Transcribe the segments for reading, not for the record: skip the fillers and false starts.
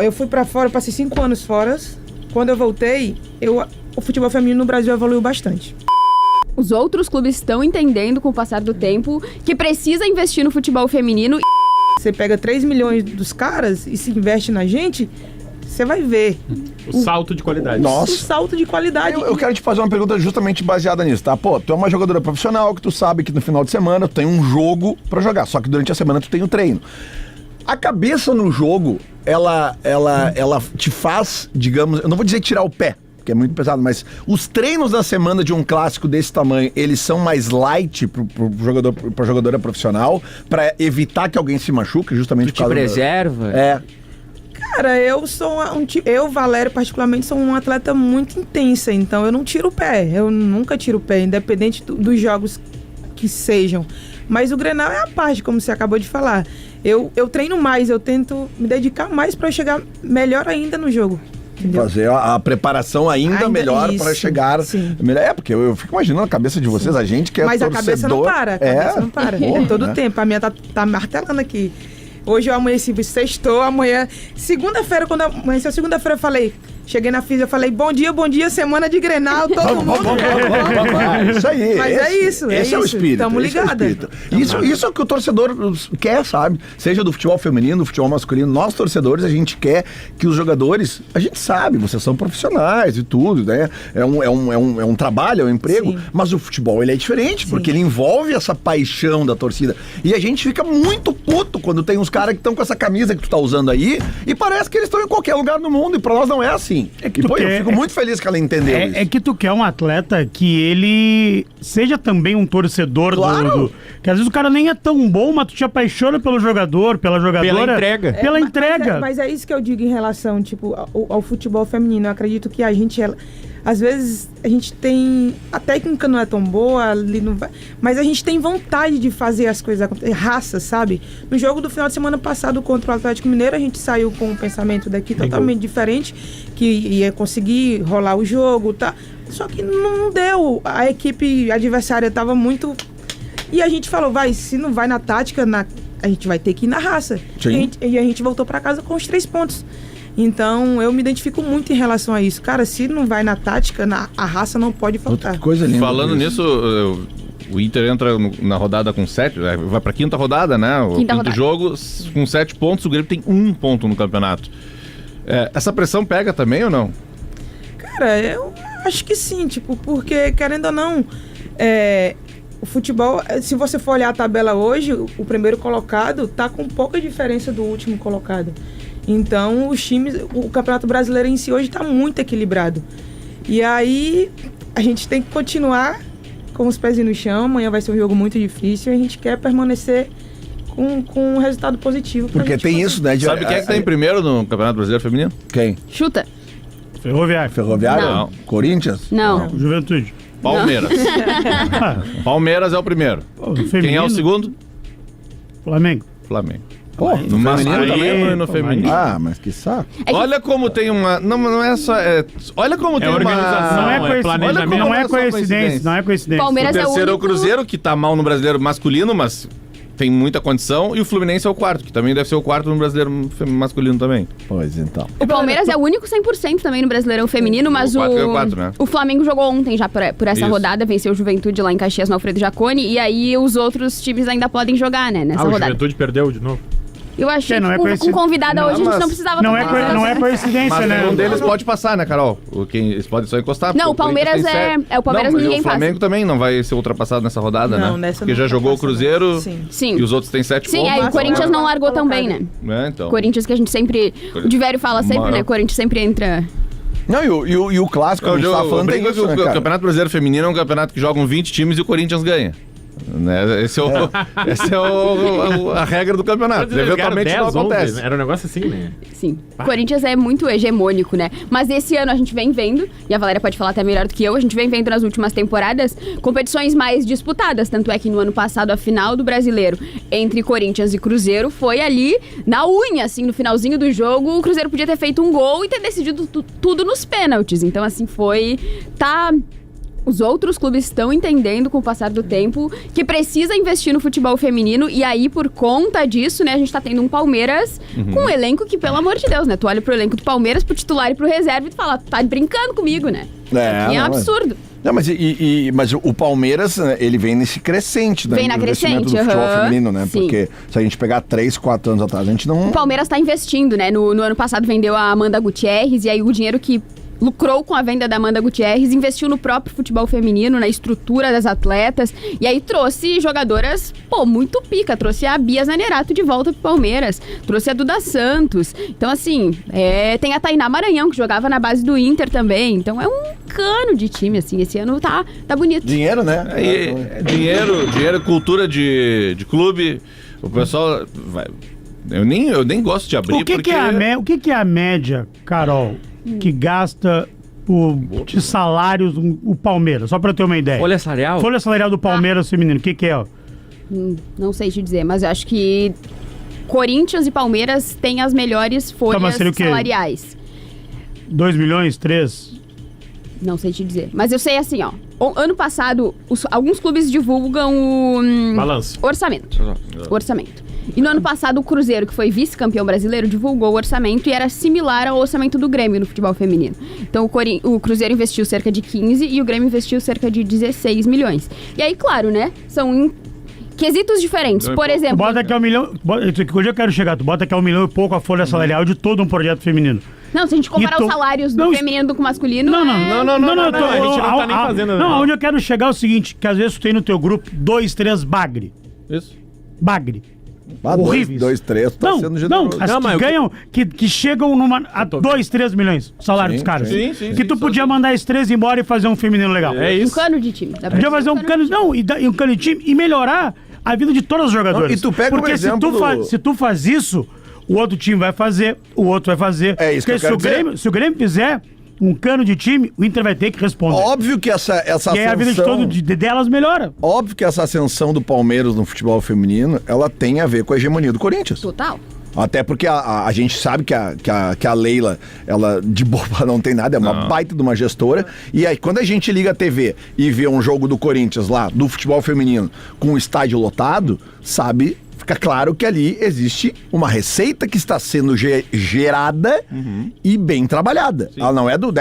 Eu fui pra fora, passei 5 anos fora. Quando eu voltei, o futebol feminino no Brasil evoluiu bastante. Os outros clubes estão entendendo com o passar do tempo que precisa investir no futebol feminino. Você pega 3 milhões dos caras e se investe na gente, você vai ver. O salto de qualidade. Nossa. O salto de qualidade. Eu quero te fazer uma pergunta justamente baseada nisso, tá? Pô, tu é uma jogadora profissional que tu sabe que no final de semana tu tem um jogo pra jogar, só que durante a semana tu tem o treino. A cabeça no jogo, ela te faz, digamos, eu não vou dizer tirar o pé, que é muito pesado, mas os treinos da semana de um clássico desse tamanho, eles são mais light pra jogadora profissional, pra evitar que alguém se machuque, justamente Tu te preserva? Cara, eu, Valério, particularmente, sou uma atleta muito intensa, então eu não tiro o pé, eu nunca tiro o pé, independente dos jogos que sejam. Mas o Grenal é a parte, como você acabou de falar. Eu treino mais, eu tento me dedicar mais pra chegar melhor ainda no jogo. Entendeu? Fazer a preparação ainda melhor isso, para chegar. Melhor. Porque eu fico imaginando a cabeça de vocês, a gente que é torcedor. Mas a cabeça não para, todo tempo. A minha tá martelando aqui. Hoje eu amanheci, sextou, amanhã... Segunda-feira, quando amanheceu segunda-feira, eu falei... Cheguei na física, eu falei, bom dia, semana de Grenal, todo mundo... Isso aí. Mas esse é o espírito. Tamo ligados. Isso é o que o torcedor quer, sabe? Seja do futebol feminino, do futebol masculino, nós torcedores, a gente quer que os jogadores... A gente sabe, vocês são profissionais e tudo, né? É um trabalho, é um emprego, sim. Mas o futebol, ele é diferente, sim. Porque ele envolve essa paixão da torcida. E a gente fica muito puto quando tem uns caras que estão com essa camisa que tu tá usando aí e parece que eles estão em qualquer lugar no mundo e pra nós não é assim. Eu fico muito feliz que ela entendeu isso. É que tu quer um atleta que ele seja também um torcedor, claro. Que às vezes o cara nem é tão bom, mas tu te apaixona pela jogadora. Pela entrega. Pela entrega. Mas é isso que eu digo em relação, tipo, ao futebol feminino. Eu acredito que a gente... Às vezes a gente tem... A técnica não é tão boa, ali não vai, mas a gente tem vontade de fazer as coisas acontecer. Raça, sabe? No jogo do final de semana passado contra o Atlético Mineiro, a gente saiu com um pensamento daqui totalmente diferente, que ia conseguir rolar o jogo, tá? Só que não deu. A equipe adversária estava muito... E a gente falou, se não vai na tática, a gente vai ter que ir na raça. E a gente voltou para casa com os 3 pontos. Então, eu me identifico muito em relação a isso. Cara, se não vai na tática, a raça não pode faltar. Que coisa linda. Falando nisso, o Inter entra na rodada com 7, vai pra quinta rodada, né? O quinto jogo, com 7 pontos, o Grêmio tem 1 ponto no campeonato. Essa pressão pega também ou não? Cara, eu acho que sim, tipo, porque, querendo ou não, o futebol, se você for olhar a tabela hoje, o primeiro colocado tá com pouca diferença do último colocado. Então, os times, o Campeonato Brasileiro em si hoje está muito equilibrado. E aí, a gente tem que continuar com os pés no chão. Amanhã vai ser um jogo muito difícil e a gente quer permanecer com um resultado positivo. Porque tem isso, né? Sabe quem é que tá em primeiro no Campeonato Brasileiro Feminino? Quem? Chuta. Ferroviário? Não. Corinthians? Não. Juventude. Palmeiras. Palmeiras é o primeiro. Quem é o segundo? Flamengo. Pô, no masculino também ou no feminino? Ah, mas que saco. Olha como tem uma... Não é só... olha como tem organização, uma... planejamento. Não é coincidência. Palmeiras o terceiro é o Cruzeiro, que tá mal no brasileiro masculino, mas tem muita condição. E o Fluminense é o quarto, que também deve ser o quarto no brasileiro masculino também. Pois então. O Palmeiras é o único 100% também no Brasileirão Feminino, mas o Flamengo jogou ontem já por essa rodada, venceu o Juventude lá em Caxias, no Alfredo Jaconi, e aí os outros times ainda podem jogar, né, nessa rodada. O Juventude perdeu de novo. Eu achei que com convidada hoje a gente não precisava... Não é coincidência, mas né? Um deles pode passar, né, Carol? Eles podem só encostar. Não, o Palmeiras o Palmeiras ninguém passa. O Flamengo também não vai ser ultrapassado nessa rodada, não, né? Nessa porque já jogou o Cruzeiro Sim. E os outros têm 7 pontos. Sim, o Corinthians não largou também, né? Então. Corinthians que a gente sempre... O Divério fala sempre, né? Corinthians sempre entra... Não, e o clássico, a gente tava falando é isso, né, o Campeonato Brasileiro Feminino é um campeonato que jogam 20 times e o Corinthians ganha. Né? Essa é a regra do campeonato. Eventualmente 10, não acontece. 11, era um negócio assim, né? Sim. O Corinthians é muito hegemônico, né? Mas esse ano a gente vem vendo, e a Valéria pode falar até melhor do que eu, a gente vem vendo nas últimas temporadas competições mais disputadas. Tanto é que no ano passado a final do Brasileiro entre Corinthians e Cruzeiro foi ali na unha, assim, no finalzinho do jogo. O Cruzeiro podia ter feito um gol e ter decidido tudo nos pênaltis. Então, assim, foi... os outros clubes estão entendendo com o passar do tempo que precisa investir no futebol feminino e aí, por conta disso, né, a gente tá tendo um Palmeiras com um elenco que, pelo amor de Deus, né, tu olha pro elenco do Palmeiras, pro titular e pro reserva e tu fala, tá brincando comigo, né? É um absurdo. Não, mas o Palmeiras, ele vem nesse crescente, né? Vem na crescente, do futebol feminino, né? Sim. Porque se a gente pegar 3, 4 anos atrás, a gente não... O Palmeiras tá investindo, né? No ano passado vendeu a Amanda Gutierrez e aí o dinheiro que lucrou com a venda da Amanda Gutierrez, investiu no próprio futebol feminino, na estrutura das atletas, e aí trouxe jogadoras, muito pica, trouxe a Bia Zanerato de volta pro Palmeiras, trouxe a Duda Santos, então assim, tem a Tainá Maranhão, que jogava na base do Inter também, então é um cano de time, assim, esse ano tá bonito. Dinheiro, né? Dinheiro, cultura de clube, o pessoal vai... Eu nem gosto de abrir, o que que é a média, Carol, que gasta de salários o Palmeiras? Só pra eu ter uma ideia. Folha salarial? Folha salarial do Palmeiras feminino. O que é, ó? Não sei te dizer, mas eu acho que Corinthians e Palmeiras têm as melhores folhas salariais. 2 milhões? 3? Não sei te dizer. Mas eu sei assim, ó. Ano passado, alguns clubes divulgam o... Balanço. Orçamento. E no ano passado, o Cruzeiro, que foi vice-campeão brasileiro, divulgou o orçamento e era similar ao orçamento do Grêmio no futebol feminino. Então, o Cruzeiro investiu cerca de 15 e o Grêmio investiu cerca de 16 milhões. E aí, claro, né? São quesitos diferentes. Por exemplo... Tu bota aqui 1 milhão... Hoje eu quero chegar. Tu bota aqui 1 milhão e pouco a folha salarial de todo um projeto feminino. Não, se a gente comparar os salários do feminino com o masculino... Não, a gente não tá nem fazendo... Não, onde eu quero chegar é o seguinte, que às vezes tu tem no teu grupo 2, 3 bagre. Isso. Bagre. Horríveis. 2, 3, tá sendo generoso. Que ganham, que chegam a 2, 3 milhões o salário dos caras. Sim, que tu podia mandar esses 3 embora e fazer um feminino legal. É isso. Um cano de time. Podia fazer um cano de time e melhorar a vida de todos os jogadores. Não, e tu pega porque um exemplo se tu faz isso, o outro time vai fazer, o outro vai fazer. É isso. Porque se o Grêmio fizer um cano de time, o Inter vai ter que responder. Óbvio que essa ascensão... E aí a vida delas melhora. Óbvio que essa ascensão do Palmeiras no futebol feminino, ela tem a ver com a hegemonia do Corinthians. Total. Até porque a gente sabe que a Leila, ela de boba não tem nada, é uma baita de uma gestora. E aí, quando a gente liga a TV e vê um jogo do Corinthians lá, do futebol feminino, com o estádio lotado, fica claro que ali existe uma receita que está sendo gerada e bem trabalhada. Sim. Ela não é do...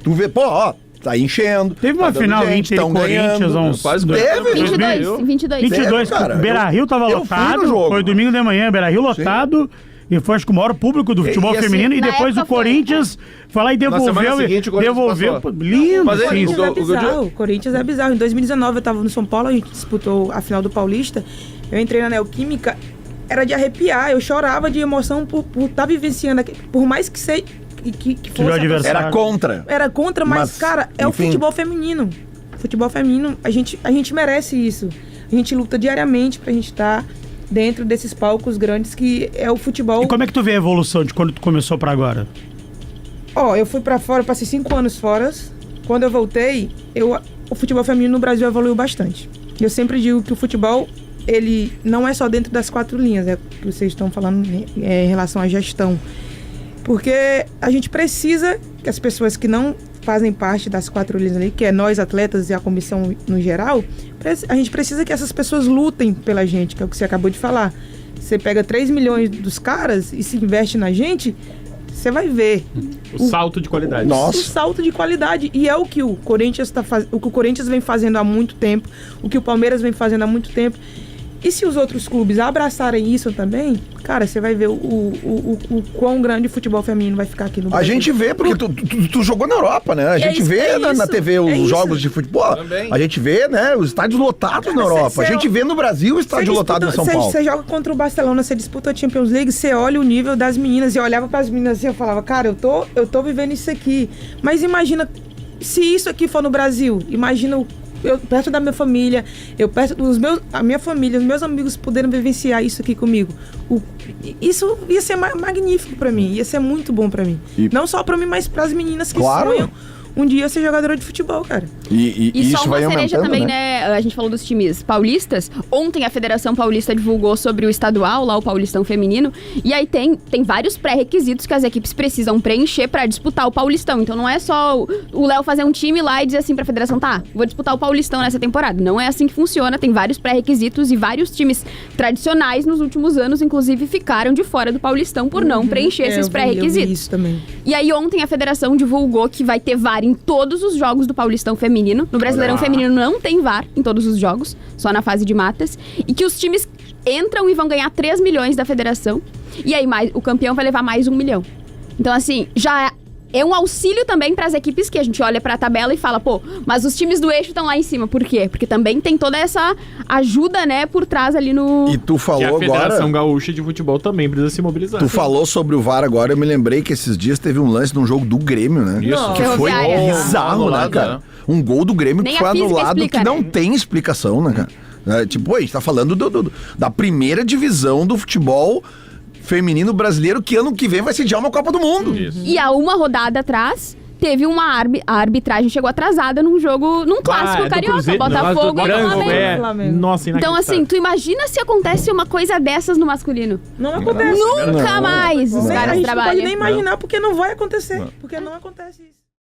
Tu vê, tá enchendo. Teve uma final Inter e Corinthians, uns... Teve? 22. Cara, Beira-Rio tava lotado, foi domingo de manhã, Beira-Rio lotado. Sim. E foi, acho que o maior público do futebol feminino. E depois o Corinthians foi lá e devolveu. Lindo. Mas o Corinthians é bizarro. Em 2019 eu tava no São Paulo, a gente disputou a final do Paulista. Eu entrei na Neoquímica, era de arrepiar. Eu chorava de emoção por estar vivenciando aqui. Por mais que fosse... Era contra, mas cara, é o futebol feminino. Futebol feminino, a gente merece isso. A gente luta diariamente pra gente estar dentro desses palcos grandes que é o futebol. E como é que tu vê a evolução de quando tu começou pra agora? Eu fui pra fora, passei 5 anos fora. Quando eu voltei, o futebol feminino no Brasil evoluiu bastante. Eu sempre digo que o futebol, ele não é só dentro das 4 linhas, que vocês estão falando em relação à gestão. Porque a gente precisa que as pessoas que não fazem parte das 4 linhas ali, que é nós atletas e a comissão no geral, a gente precisa que essas pessoas lutem pela gente, que é o que você acabou de falar. Você pega 3 milhões dos caras e se investe na gente, você vai ver. O salto de qualidade. Nossa. O salto de qualidade. E é o que o Corinthians o que o Corinthians vem fazendo há muito tempo, o que o Palmeiras vem fazendo há muito tempo. E se os outros clubes abraçarem isso também, cara, você vai ver o quão grande o futebol feminino vai ficar aqui no Brasil. A gente vê, porque tu jogou na Europa, né? A gente vê na TV os jogos de futebol. Também. A gente vê, né, os estádios lotados na Europa. A gente vê no Brasil o estádio lotado em São Paulo. Você joga contra o Barcelona, você disputa a Champions League, você olha o nível das meninas. E eu olhava para as meninas e eu falava, cara, eu tô vivendo isso aqui. Mas imagina, se isso aqui for no Brasil, imagina eu perto da minha família, a minha família, os meus amigos poderem vivenciar isso aqui comigo. Isso ia ser magnífico pra mim, ia ser muito bom pra mim. Não só pra mim, mas pras meninas que sonham um dia ser jogadora de futebol, cara. E isso só uma vai cereja aumentando, também, né? A gente falou dos times paulistas. Ontem a Federação Paulista divulgou sobre o estadual, lá o Paulistão Feminino. E aí tem vários pré-requisitos que as equipes precisam preencher pra disputar o Paulistão. Então não é só o Léo fazer um time lá e dizer assim pra Federação, tá, vou disputar o Paulistão nessa temporada. Não é assim que funciona, tem vários pré-requisitos e vários times tradicionais nos últimos anos, inclusive, ficaram de fora do Paulistão por não preencher esses pré-requisitos. Eu vi isso também. E aí ontem a Federação divulgou que vai ter VAR em todos os jogos do Paulistão Feminino. No Brasileirão Feminino não tem VAR em todos os jogos, só na fase de matas. E que os times entram e vão ganhar 3 milhões da Federação. E aí o campeão vai levar mais 1 milhão. Então assim, já é um auxílio também para as equipes que a gente olha para a tabela e fala, pô, mas os times do eixo estão lá em cima. Por quê? Porque também tem toda essa ajuda, né, por trás ali no... E tu falou agora... a Federação agora... Gaúcha de Futebol também precisa se mobilizar. Tu falou sobre o VAR agora, eu me lembrei que esses dias teve um lance num jogo do Grêmio, né? Isso. Que foi bizarro, né, cara? Um gol do Grêmio Nem que foi a física anulado, explica, que não né? tem explicação, né, cara? Tipo, a gente tá falando da primeira divisão do futebol feminino brasileiro, que ano que vem vai sediar uma Copa do Mundo. Isso. E há uma rodada atrás... Teve a arbitragem chegou atrasada num jogo, num clássico carioca, Botafogo e Flamengo. Nossa, então assim, tu imagina se acontece uma coisa dessas no masculino? Não acontece. Nunca mais os A caras gente não trabalham. pode nem imaginar porque não vai acontecer. Porque não acontece isso.